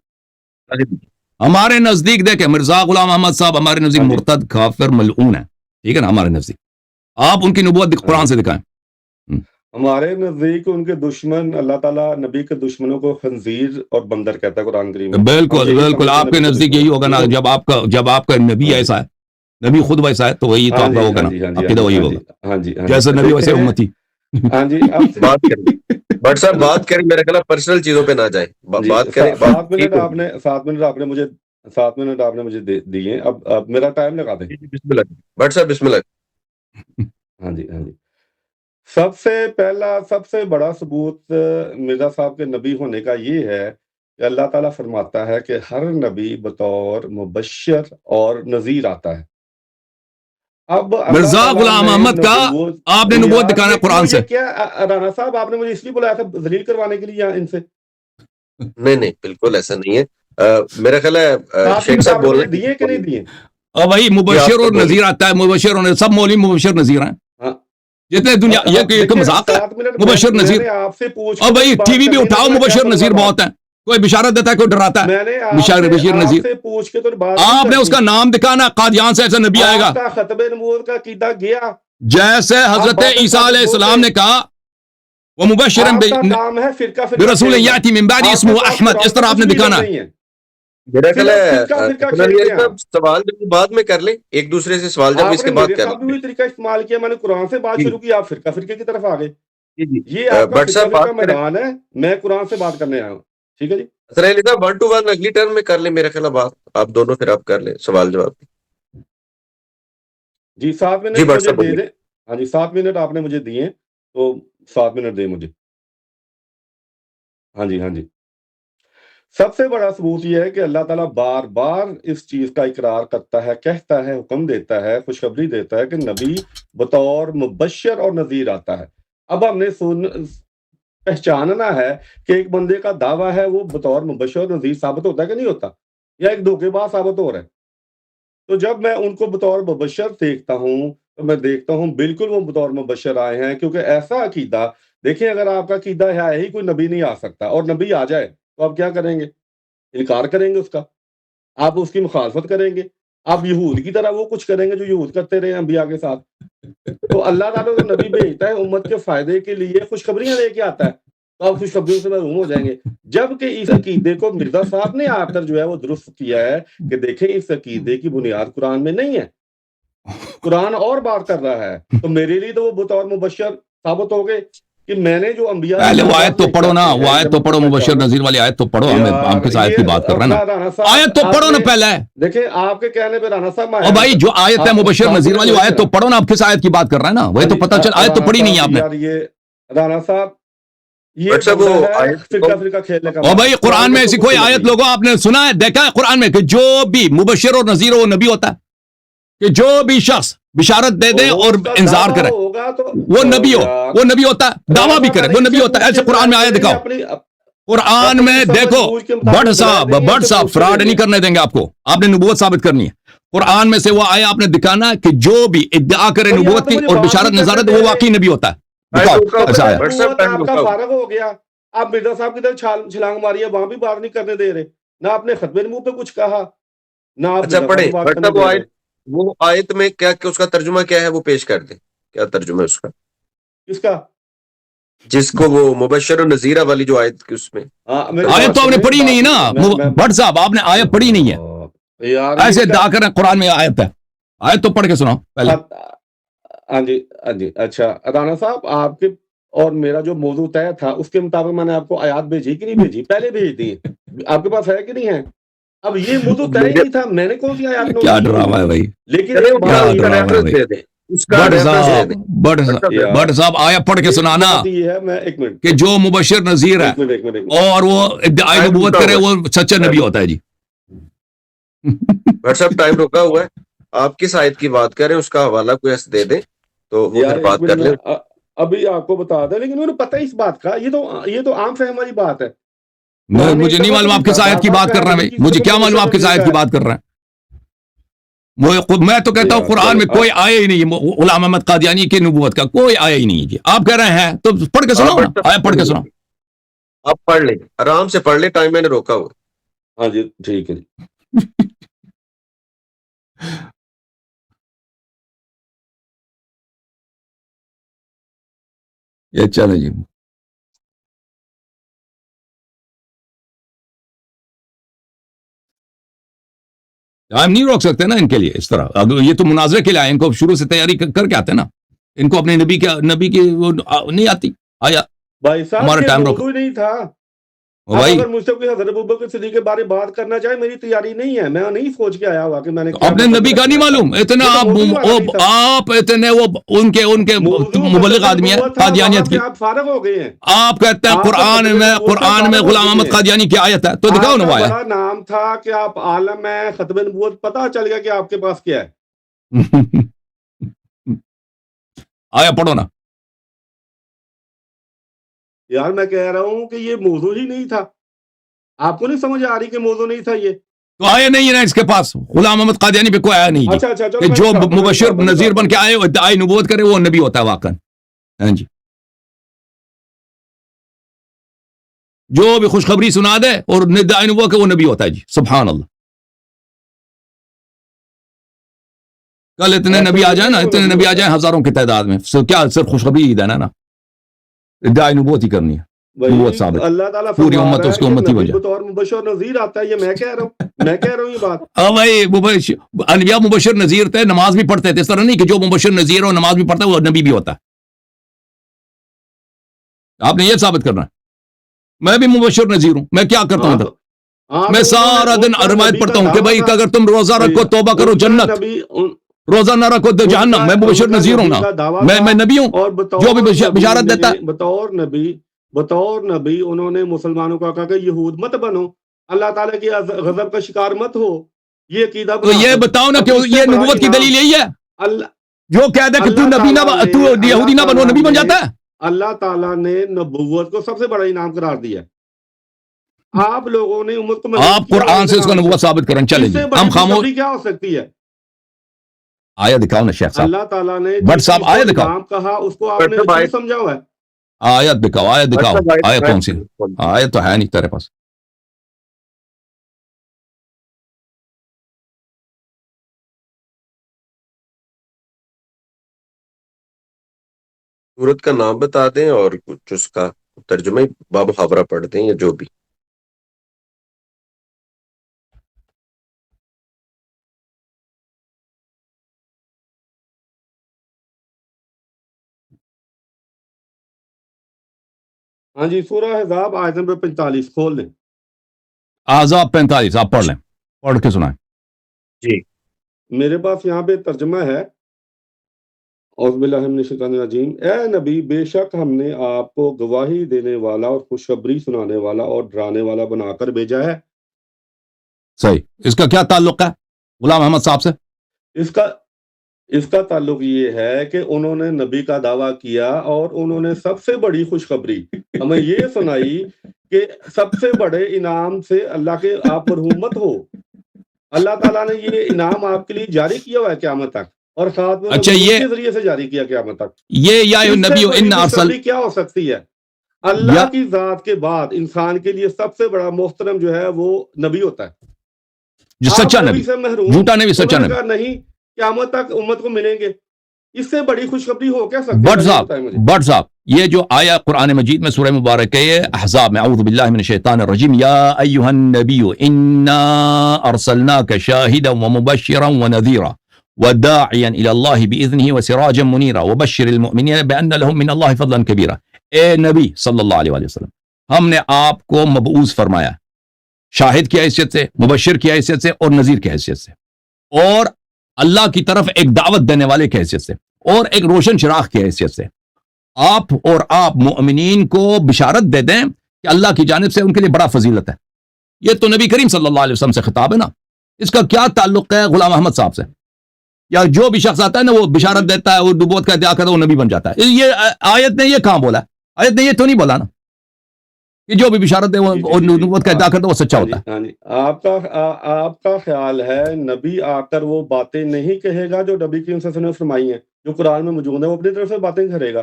ہمارے نزدیک دیکھیں مرزا غلام احمد صاحب ہمارے نزدیک مرتد کافر ملعون ہے, ٹھیک ہے نا, ہمارے نزدیک. آپ ان کی نبوت قرآن سے دکھائیں. ہمارے نزدیک ان کے دشمن, اللہ تعالیٰ نبی کے دشمنوں کو خنزیر اور بندر کہتا ہے قرآن کریم میں. بالکل بالکل, آپ کے نزدیک یہی ہوگا نا, جب آپ کا نبی ایسا ہے, نبی خود ویسا ہے, تو وہی تو آپ کا ہوگا نا, عقیدہ وہی ہوگا. ہاں جی, جیسے نبی ویسے امتی. ہاں جی. بات کریں بٹ صاحب, بات کریں, میرا خیال پرسنل چیزوں پہ نہ جائیں, بات کریں. 7 منٹ آپ نے مجھے دیے, اب میرا ٹائم لگا دیں. بسم اللہ بٹ صاحب, بسم اللہ. ہاں جی. سب سے پہلا, سب سے بڑا ثبوت مرزا صاحب کے نبی ہونے کا یہ ہے کہ اللہ تعالیٰ فرماتا ہے کہ ہر نبی بطور مبشر اور نذیر آتا ہے. اب مرزا غلام احمد کا آپ نے نبوت دکھانا قرآن سے. کیا رانا صاحب آپ نے مجھے اس لیے بلایا تھا ذلیل کروانے کے لیے ان سے؟ نہیں بالکل ایسا نہیں ہے. میرا خیال ہے شیخ صاحب بول رہے ہیں دیے کہ نہیں دیے. بھائی مبشر اور نذیر آتا ہے, مبشر اور سب مولوی مبشر نذیر ہیں جتنے دنیا, یہ مذاق ہے مبشر نذیر. اور بھائی ٹی وی بھی اٹھاؤ, مبشر نذیر بہت ہیں, کوئی بشارت دیتا ہے کوئی ڈراتا ہے. بشیر نذیر, آپ نے اس کا نام دکھانا, قادیان سے ایسا نبی آئے گا. ختم نبوت کا عقیدہ گیا جیسے حضرت عیسیٰ علیہ السلام نے کہا وہ مبشر برسول یاتی من بعد اسمہ احمد, اس طرح آپ نے دکھانا. میرا خیال ہے سوال جب بعد میں کر لیں, ایک دوسرے سے سوال جب اس کے بعد کر لیں. طریقہ استعمال کیا, میں نے قرآن سے بات شروع کی, آپ فرقے کی طرف آ گئے. جی یہ آپ کا فرقہ میدان ہے, میں قرآن سے بات کرنے آیا ہوں, ٹھیک ہے جی. حسن علی صاحب 1 to 1 اگلی ٹرم میں کر لیں میرا خیال ہے بات، آپ دونوں پھر آپ کر لیں سوال جواب۔ جی 7 جی منٹ بٹ مجھے صاحب دے دیں۔ ہاں جی 7 منٹ آپ نے مجھے دیے تو 7 منٹ دیں مجھے۔ ہاں جی ہاں جی، سب سے بڑا ثبوت یہ ہے کہ اللہ تعالیٰ بار بار اس چیز کا اقرار کرتا ہے، کہتا ہے، حکم دیتا ہے، خوشخبری دیتا ہے کہ نبی بطور مبشر اور نذیر آتا ہے۔ اب ہم نے پہچاننا ہے کہ ایک بندے کا دعویٰ ہے وہ بطور مبشر اور نذیر ثابت ہوتا ہے کہ نہیں ہوتا، یا ایک دھوکے باز ثابت ہو رہا ہے۔ تو جب میں ان کو بطور مبشر دیکھتا ہوں تو میں دیکھتا ہوں بالکل وہ بطور مبشر آئے ہیں، کیونکہ ایسا عقیدہ، دیکھیں اگر آپ کا عقیدہ ہے ہی کوئی نبی نہیں آ سکتا اور نبی آ جائے تو آپ کیا کریں گے؟ انکار کریں گے اس کا، آپ اس کی مخالفت کریں گے، آپ یہود کی طرح وہ کچھ کریں گے جو یہود کرتے رہے انبیاء کے ساتھ۔ تو اللہ تعالیٰ تو نبی بھیجتا ہے امت کے فائدے کے لیے، خوشخبریاں لے کے آتا ہے، تو آپ خوشخبریوں سے محروم ہو جائیں گے۔ جبکہ اس عقیدے کو مرزا صاحب نے آ کر جو ہے وہ درست کیا ہے کہ دیکھیں اس عقیدے کی بنیاد قرآن میں نہیں ہے، قرآن اور بات کر رہا ہے۔ تو میرے لیے تو وہ بطور مبشر ثابت ہو گئے کہ میں نے جو انبیاء پہلے وہ آیت تو پڑھو نا، وہ آیت تو پڑھو، مبشر نذیر والی آیت تو پڑھو، ہم کس آیت کی بات کر رہے ہیں نا، رانا صاحب آیت تو پڑھو نا پہلے۔ دیکھیں آپ کے کہنے پہ رانا صاحب اور بھائی جو آیت ہے مبشر نذیر والی وہ آیت تو پڑھو نا، آپ کس آیت کی بات کر رہے ہیں نا، وہی تو پتہ چل، آیت تو پڑھی نہیں ہے آپ نے۔ یار یہ رانا صاحب یہ بٹ صاحب وہ بندہ ہے آیت فرقہ کھیلنے کا۔ اور بھائی قرآن میں ایسی کوئی آیت لوگوں آپ نے سنا ہے، دیکھا ہے قرآن میں کہ جو بھی مبشر اور نذیر ہو وہ نبی ہوتا ہے، کہ جو بھی شخص بشارت دے دے اور انذار کرے وہ نبی ہو، وہ نبی ہوتا ہے، دعویٰ بھی کرے وہ نبی ہوتا ہے۔ ایسے قرآن میں آیت دکھاؤ، قرآن میں دیکھو۔ بٹ صاحب فراڈ نہیں کرنے دیں گے آپ کو، آپ نے نبوت ثابت کرنی ہے۔ قرآن میں سے وہ آیا آپ نے دکھانا کہ جو بھی ادعا کرے نبوت کی اور بشارت نظارت وہ واقعی نبی ہوتا ہے، دکھاؤ ایسا آیا۔ آپ کا فارغ ہو گیا، آپ مرزا صاحب کی طرف چھلانگ ماری ہے، وہاں بھی بات نہیں کرنے دے رہے، نہ آپ نے ختم نبوت پہ کچھ کہا، نہ آپ اچھا پڑھیں بٹ صاحب وہ آیت میں کیا کہ اس کا ترجمہ کیا ہے وہ پیش کر دیں، کیا ترجمہ ہے اس کا، کس کا؟ جس کو وہ مبشر و نذیرہ والی جو آیت کی اس میں آیت تو آپ نے پڑھی نہیں نا بٹ صاحب، آپ نے آیت پڑھی نہیں ہے، ایسے ادعا کریں قرآن میں آیت ہے، آیت تو پڑھ کے سناؤ پہلے۔ ہاں جی ہاں جی، اچھا رانا صاحب آپ کے اور میرا جو موضوع طے تھا اس کے مطابق میں نے آپ کو آیات بھیجی کہ نہیں بھیجی؟ پہلے بھیج دی، آپ کے پاس ہے کہ نہیں ہے؟ اب یہ موضوع طے ہی نہیں تھا، میں نے کون سی آیات نوٹ کیا کی؟ ڈرامہ ہے بھائی، لیکن بٹ صاحب آیت پڑھ کے سنانا یہ ہے، میں ایک منٹ کہ جو مبشر نذیر ہے اور وہ ادعائی نبوت کرے وہ سچا نبی ہوتا ہے۔ جی بٹ صاحب ٹائم رکا ہوا ہے، آپ کس آیت کی بات کر رہے ہیں اس کا حوالہ کوئی ایسے دے دیں تو وہ پھر بات کر لیں۔ ابھی آپ کو بتا دیں، لیکن مجھے پتہ اس بات کا، یہ تو عام فہم والی بات ہے۔ مجھے نہیں معلوم آپ کس آیت کی بات کر رہے ہیں بھائی، مجھے کیا معلوم آپ کس آیت کی بات کر رہے ہیں؟ میں تو کہتا ہوں قرآن میں کوئی آیا ہی نہیں ہے غلام احمد قادیانی کی نبوت کا، کوئی آیا ہی نہیں ہے۔ جی آپ کہہ رہے ہیں تو پڑھ کے سناؤ نا، آیت پڑھ کے سناؤ، آپ پڑھ لیں آرام سے پڑھ لیں، ٹائم میں نے روکا ہوا۔ ہاں جی ٹھیک ہے جی۔ یہ چلے جی، ہم نہیں روک سکتے نا ان کے لیے اس طرح، یہ تو مناظرے کے لیے آئے، ان کو شروع سے تیاری کر کے آتے نا، ان کو اپنے نبی کی وہ نہیں آتی، آیا بھائی صاحب ہمارا یہ ٹائم موضوع روکو ہی نہیں تھا۔ بھائی۔ اگر مجھ سے کوئی حضرت ابوبکر صدیق کے بارے بات کرنا چاہے، میری تیاری نہیں ہے، میں نہیں سوچ کے آیا ہوا کہ میں نے اپنے نبی کا نہیں معلوم اتنا، آپ اتنے وہ ان کے مبلغ آدمی ہیں قادیانیت کی، آپ فارغ ہو گئے ہیں۔ آپ کہتے ہیں قرآن میں غلام احمد قادیانی کی آیت ہے، تو دکھاؤ نا وہ آیا۔ بڑا نام تھا کہ آپ عالم ہے، ختم نبوت پتہ چل گیا کہ آپ کے پاس کیا ہے۔ آیا پڑھو نا یار میں کہہ رہا ہوں کہ یہ موضوع ہی نہیں تھا، آپ کو نہیں سمجھ آ رہی کہ موضوع نہیں تھا یہ؟ تو آیا نہیں ہے نا اس کے پاس، غلام احمد قادیانی پہ کوئی آیا نہیں جی، کہ جو مبشر نذیر بن کے آئے ادعائی نبوت کرے وہ نبی ہوتا ہے واقعا۔ ہاں جی، جو بھی خوشخبری سنا دے اور ادعائی نبوت کہ وہ نبی ہوتا ہے۔ جی سبحان اللہ، کل اتنے نبی آ جائیں نا، اتنے نبی آ جائیں ہزاروں کی تعداد میں، کیا صرف خوشخبری ہی دینا نا، ادعائی نبوت ہی کرنی ہے، نبوت ثابت، اللہ تعالیٰ پوری امت اس کی امت ہی بن جائے۔ بطور مبشر نذیر آتا ہے، یہ میں کہہ رہا ہوں یہ بات۔ ہاں بھائی، انبیاء مبشر نذیر تھے، نماز بھی پڑھتے تھے، اس طرح نہیں کہ جو مبشر نذیر ہو نماز بھی پڑھتا ہے وہ نبی بھی ہوتا ہے، آپ نے یہ ثابت کرنا ہے۔ میں بھی مبشر نذیر ہوں. میں کیا کرتا ہوں؟ میں سارا دن روایت پڑھتا ہوں کہ بھائی اگر تم روزہ رکھو توبہ کرو جنت, روزہ نہ رکھو تو جہنم. میں مبشر نذیر ہوں نا, میں نبی ہوں اور جو بھی بشارت دیتا ہے. بطور نبی انہوں نے مسلمانوں کو کہا کہ یہود مت بنو, اللہ تعالیٰ کی غضب کا شکار مت ہو. یہ عقیدہ تو یہ بتاؤ نا کہ یہ نبوت کی دلیل یہی ہے جو کہہ دے کہ تو نبی نہ, تو یہودی نہ بنو, نبی بن جاتا ہے. اللہ تعالیٰ نے نبوت کو سب سے بڑا انعام قرار دیا. آپ لوگوں نے امت کو آپ قرآن سے اس کو نبوت ثابت کریں. چلیں جی ہم خاموش. کیا ہو سکتی ہے؟ آیا دکھاؤ نا شیخ صاحب. اللہ تعالیٰ نے بٹ صاحب آیا دکھاؤ, کہا اس کو آپ نے سمجھا ہوا ہے. آیت دکھاؤ, آیت دکھاؤ. آیت کون سی؟ آیت تو ہے نہیں تیرے پاس. سورت کا نام بتا دیں اور کچھ اس کا ترجمہ باب محاورہ پڑھ دیں یا جو بھی. ہاں جی, سورہ احزاب آیت نمبر 45 کھول لیں. احزاب 45 آپ پڑھ لیں, پڑھ کے سنائیں. جی میرے پاس یہاں پہ ترجمہ ہے. اعوذ باللہ من الشیطان الرجیم. اے نبی بے شک ہم نے آپ کو گواہی دینے والا اور خوشخبری سنانے والا اور ڈرانے والا بنا کر بھیجا ہے. صحیح. اس کا کیا تعلق ہے غلام احمد صاحب سے؟ اس کا تعلق یہ ہے کہ انہوں نے نبی کا دعویٰ کیا اور انہوں نے سب سے بڑی خوشخبری ہمیں یہ سنائی کہ سب سے بڑے انعام سے اللہ کے آپ مرحوم مت ہو. اللہ تعالیٰ نے یہ انعام آپ کے لیے جاری کیا ہوا ہے قیامت تک, اور ساتھ میں اچھا یہ کے ذریعے سے جاری کیا قیامت تک. یہ یا نبی ان ارسل کیا ہو سکتی ہے؟ اللہ کی ذات کے بعد انسان کے لیے سب سے بڑا محترم جو ہے وہ نبی ہوتا ہے, جو سچا نبی, جھوٹا نبی, سچا نبی. نہیں قیامت تک امت کو ملیں گے. اس سے بڑی خوشخبری ہو کیا سکتی ہے؟ بٹ صاحب یہ جو آیا قرآن مجید میں سورہ مبارک ہے احزاب میں, اعوذ باللہ من الشیطان الرجیم, یا ایھا النبی انا ارسلناک شاہدا ومبشرا ونذیرا وداعیا الی اللہ باذنہ وسراجا منیرا وبشر المؤمنین بان لهم من اللہ فضلا کبیرا. اے نبی صلی اللہ علیہ وسلم, ہم نے آپ کو مبعوث فرمایا شاہد کی حیثیت سے, مبشر کی حیثیت سے اور نذیر کی حیثیت سے, اور اللہ کی طرف ایک دعوت دینے والے کی حیثیت سے, اور ایک روشن چراغ کی حیثیت سے. آپ مؤمنین کو بشارت دے دیں کہ اللہ کی جانب سے ان کے لیے بڑا فضیلت ہے. یہ تو نبی کریم صلی اللہ علیہ وسلم سے خطاب ہے نا. اس کا کیا تعلق ہے غلام احمد صاحب سے؟ یا جو بھی شخص آتا ہے نا وہ بشارت دیتا ہے, وہ نبوت کا ادعا کرتا ہے, وہ نبی بن جاتا ہے. یہ آیت نے یہ کہاں بولا ہے؟ آیت نے یہ تو نہیں بولا نا کہ جو بھی بشارت دے وہ نبوت کا ادعا کرتا ہے وہ سچا ہوتا ہے. آپ کا خیال ہے نبی آ کر وہ باتیں نہیں کہے گا جو نبی کریم صلی اللہ علیہ وسلم نے فرمائی ہیں, جو قرآن میں موجود ہے, وہ اپنی طرف سے باتیں کرے گا.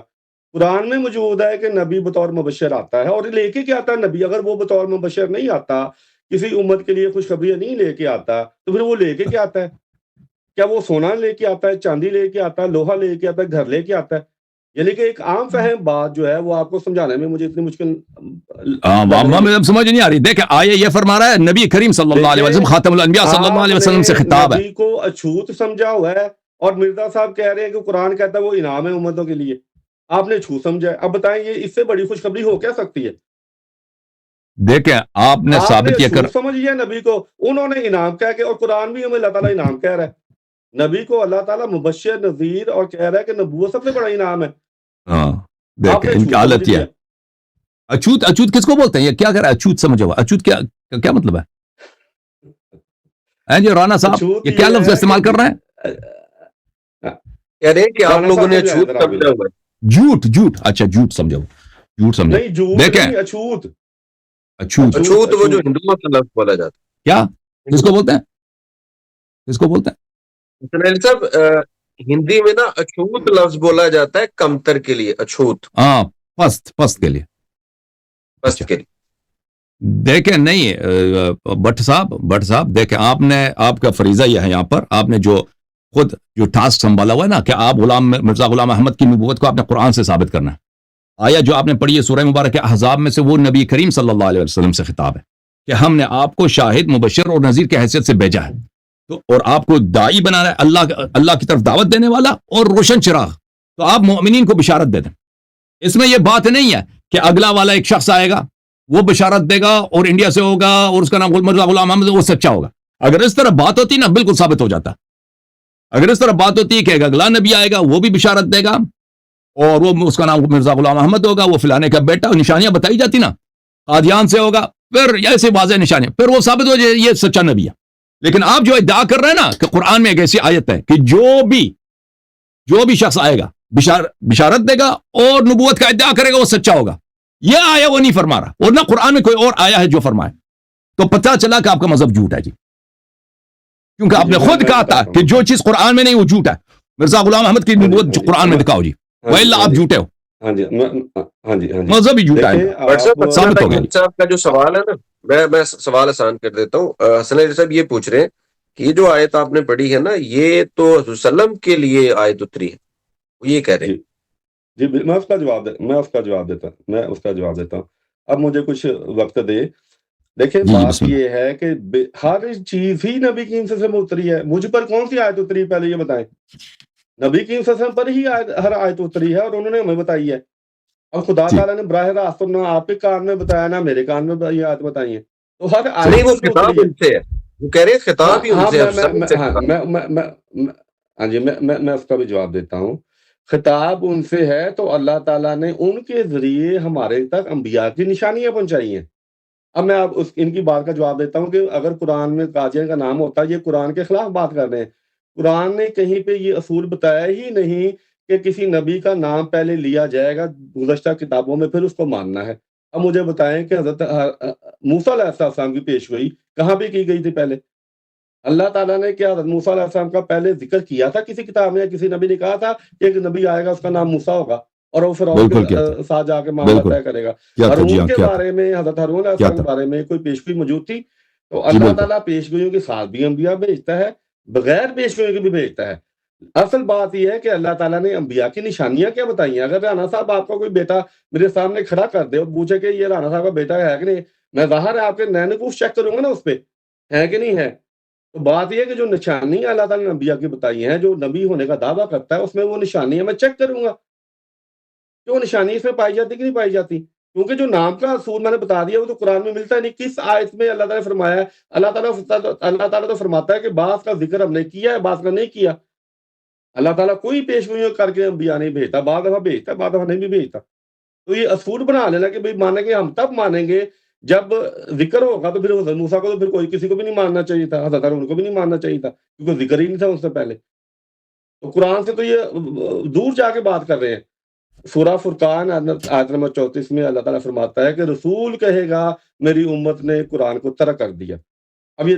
قرآن میں موجود ہے کہ نبی بطور مبشر آتا ہے, اور لے کے کیا آتا ہے نبی؟ اگر وہ بطور مبشر نہیں آتا, کسی امت کے لیے خوشخبری نہیں لے کے آتا, تو پھر وہ لے کے کیا آتا ہے؟ کیا وہ سونا لے کے آتا ہے, چاندی لے کے آتا ہے, لوہا لے کے آتا ہے, گھر لے کے آتا ہے؟ یعنی کہ ایک عام فہم بات جو ہے وہ آپ کو سمجھانے میں مجھے اتنی مشکل سمجھ نہیں آ رہی. دیکھیں آیہ یہ فرما رہا ہے نبی کریم صلی اللہ علیہ وسلم خاتم الانبیاء صلی اللہ علیہ وسلم سے خطاب ہے. نبی کو اچھوت سمجھا ہوا ہے, اور مرزا صاحب کہہ رہے ہیں کہ قرآن کہتا ہے وہ انعام ہے امتوں کے لیے. آپ نے چھوت سمجھا ہے. اب بتائیں یہ اس سے بڑی خوشخبری ہو کیا سکتی ہے؟ دیکھیں آپ نے ثابت یہ کر سمجھیے نبی کو انہوں نے انعام کہہ کے, اور قرآن بھی ہمیں اللہ تعالیٰ انعام کہہ رہا ہے. نبی کو اللہ تعالیٰ مبشر نذیر اور کہہ رہا ہے کہ نبوت سب سے بڑا انعام ہے. ہاں دیکھیں ان کی حالت یہ ہے. اچھوت کس کو بولتے ہیں؟ یہ کیا کر رہا ہے اچھوت؟ سمجھو اچھوت کیا مطلب ہے جی رانا صاحب؟ یہ کیا لفظ استعمال کر رہے ہیں؟ کہہ رہے ہیں کہ آپ لوگوں نے اچھوت سمجھا ہوا ہے. جھوٹ. اچھا جھوٹ سمجھو, جھوٹ سمجھو. دیکھیں اچھوت وہ جو ہندوؤں کا لفظ بولا جاتا ہے. کیا کس کو بولتے ہیں؟ کس کو بولتے ہیں صاحب؟ ہندی میں نا اچھوت لفظ بولا جاتا ہے کمتر کے لیے. اچھوت ہاں پست کے لیے. پست کے لیے. دیکھیں نہیں بٹ صاحب دیکھیں آپ کا فریضہ یہ ہے یہاں پر, آپ نے جو خود جو ٹاسک سنبھالا ہوا ہے نا کہ آپ مرزا غلام احمد کی نبوت کو آپ نے قرآن سے ثابت کرنا ہے. آیا جو آپ نے پڑھی ہے سورہ مبارک احزاب میں سے, وہ نبی کریم صلی اللہ علیہ وسلم سے خطاب ہے کہ ہم نے آپ کو شاہد, مبشر اور نذیر کی حیثیت سے بھیجا ہے, تو اور آپ کو داعی بنا رہا ہے اللہ کی طرف دعوت دینے والا اور روشن چراغ. تو آپ مومنین کو بشارت دے دیں. اس میں یہ بات نہیں ہے کہ اگلا والا ایک شخص آئے گا وہ بشارت دے گا اور انڈیا سے ہوگا اور اس کا نام مرزا غلام احمد، وہ سچا ہوگا. اگر اس طرح بات ہوتی نا بالکل ثابت ہو جاتا. اگر اس طرح بات ہوتی کہ ایک اگلا نبی آئے گا وہ بھی بشارت دے گا اور وہ اس کا نام مرزا غلام احمد ہوگا، وہ فلانے کا بیٹا، نشانیاں بتائی جاتی نا قادیان سے ہوگا، پھر ایسے واضح نشانیاں، پھر وہ ثابت ہو جائے یہ سچا نبی ہے. لیکن آپ جو ادعا کر رہے ہیں نا کہ قرآن میں ایک ایسی آیت ہے کہ جو بھی شخص آئے گا بشارت دے گا اور نبوت کا ادعا کرے گا وہ سچا ہوگا، یہ آیا وہ نہیں فرما رہا، اور نہ قرآن میں کوئی اور آیا ہے جو فرمائے. تو پتہ چلا کہ آپ کا مذہب جھوٹ ہے جی، کیونکہ آپ نے خود کہا تھا کہ جو چیز قرآن میں نہیں وہ جھوٹ ہے. مرزا غلام احمد کی نبوت جو قرآن میں دکھاؤ جی، وَإِلَّا آپ جھوٹے ہو، ہاں جی ہاں جی مذہب ہی جھوٹا ہے. دیکھیں بٹ صاحب ثابت ہو گیا جی. صاحب کا جو سوال ہے نا، میں سوال آسان کر دیتا ہوں. حسن علی صاحب یہ پوچھ رہے ہیں کہ یہ جو آیت آپ نے پڑھی ہے نا، یہ تو حضور وسلم کے لیے آیت اتری ہے، وہ یہ کہہ رہے ہیں. جی میں اس کا جواب دیتا ہوں. اب مجھے کچھ وقت دے. دیکھیں جی بات بسم اللہ. یہ ہے کہ ہر چیز ہی نبی کریم صلی اللہ علیہ وسلم اتری ہے. مجھ پر کون سی آیت اتری پہلے یہ بتائیں. نبی کریم صلی اللہ علیہ وسلم پر ہی ہر آیت اتری ہے اور انہوں نے ہمیں بتائی ہے. اب خدا جی تعالیٰ نے براہ راست نہ آپ کے کان میں بتایا نہ میرے کان میں یہ آیت بتائی ہے، تو ہر نہیں، آیت وہ ان کو خطاب اتری ہے. ان سے ہے، وہ کہہ رہے ہیں خطاب ہی ان سے ہے، وسلم سے خطاب. ہاں جی میں اس کا بھی جواب دیتا ہوں. خطاب ان سے ہے تو اللہ تعالیٰ نے ان کے ذریعے ہمارے تک انبیاء کی نشانیاں پہنچائی ہیں. اب میں اب ان کی بات کا جواب دیتا ہوں کہ اگر قرآن میں قاضیان کا نام ہوتا یہ قرآن کے خلاف بات کر رہے ہیں. قرآن نے کہیں پہ یہ اصول بتایا ہی نہیں کہ کسی نبی کا نام پہلے لیا جائے گا گزشتہ کتابوں میں پھر اس کو ماننا ہے. اب مجھے بتائیں کہ حضرت موسیٰ علیہ السلام کی پیشگوئی کہاں پہ کی گئی تھی پہلے؟ اللہ تعالیٰ نے کیا حضرت موسیٰ علیہ السلام کا پہلے ذکر کیا تھا کسی کتاب میں؟ کسی نبی نے کہا تھا کہ ایک نبی آئے گا اس کا نام موسیٰ ہوگا اور وہ فرعون بالکل کیا کے ساتھ جا کے معاملہ بالکل طے کرے گا؟ کیا تھا جی ہارون ہاں کے کیا تھا بارے میں حضرت ہارون علیہ کیا السلام کے تھا بارے میں کوئی پیشگوئی موجود تھی؟ تو جی اللہ بالکل تعالیٰ پیشگوئیوں کے ساتھ بھی انبیاء بھیجتا ہے، بغیر پیشگوئیوں کے بھی بھیجتا ہے. اصل بات یہ ہے کہ اللہ تعالیٰ نے انبیاء کی نشانیاں کیا بتائی ہیں. اگر رانا صاحب آپ کا کوئی بیٹا میرے سامنے کھڑا کر دے اور پوچھے کہ یہ رانا صاحب کا بیٹا ہے کہ نہیں، میں ظاہر ہے آپ کے نئے نقوش چیک کروں گا نا اس پہ ہے کہ نہیں ہے. تو بات یہ ہے کہ جو نشانیاں اللہ تعالیٰ نے انبیاء کی بتائی ہیں، جو نبی ہونے کا دعویٰ کرتا ہے اس میں وہ نشانیاں میں چیک کروں گا کہ وہ نشانی اس میں پائی جاتی کہ نہیں پائی جاتی. کیونکہ جو نام کا اصول میں نے بتا دیا وہ تو قرآن میں ملتا ہے نہیں. کس آیت میں اللہ تعالیٰ نے فرمایا ہے؟ اللہ تعالیٰ تو فرماتا ہے کہ بعض کا ذکر ہم نے کیا ہے بعض کا نہیں کیا. اللہ تعالیٰ کوئی پیشگوئیوں کر کے انبیاء نہیں بھیجتا، بعض دفعہ بھیجتا ہے بعض دفعہ نہیں بھی بھیجتا. تو یہ اصول بنا لینا کہ بھئی مانیں گے، ہم تب مانیں گے جب ذکر ہوگا. تو پھر حضرت موسیٰ کو تو پھر کوئی کسی کو بھی نہیں ماننا چاہیے تھا، حضرت ہارون کو بھی نہیں ماننا چاہیے تھا کیونکہ ذکر ہی نہیں تھا اس سے پہلے. تو قرآن سے تو یہ دور جا کے بات کر رہے ہیں. سورہ فرقان آیت نمبر 34 میں اللہ تعالیٰ فرماتا ہے کہ رسول کہے گا میری امت نے قرآن کو ترک کر دیا. اب یہ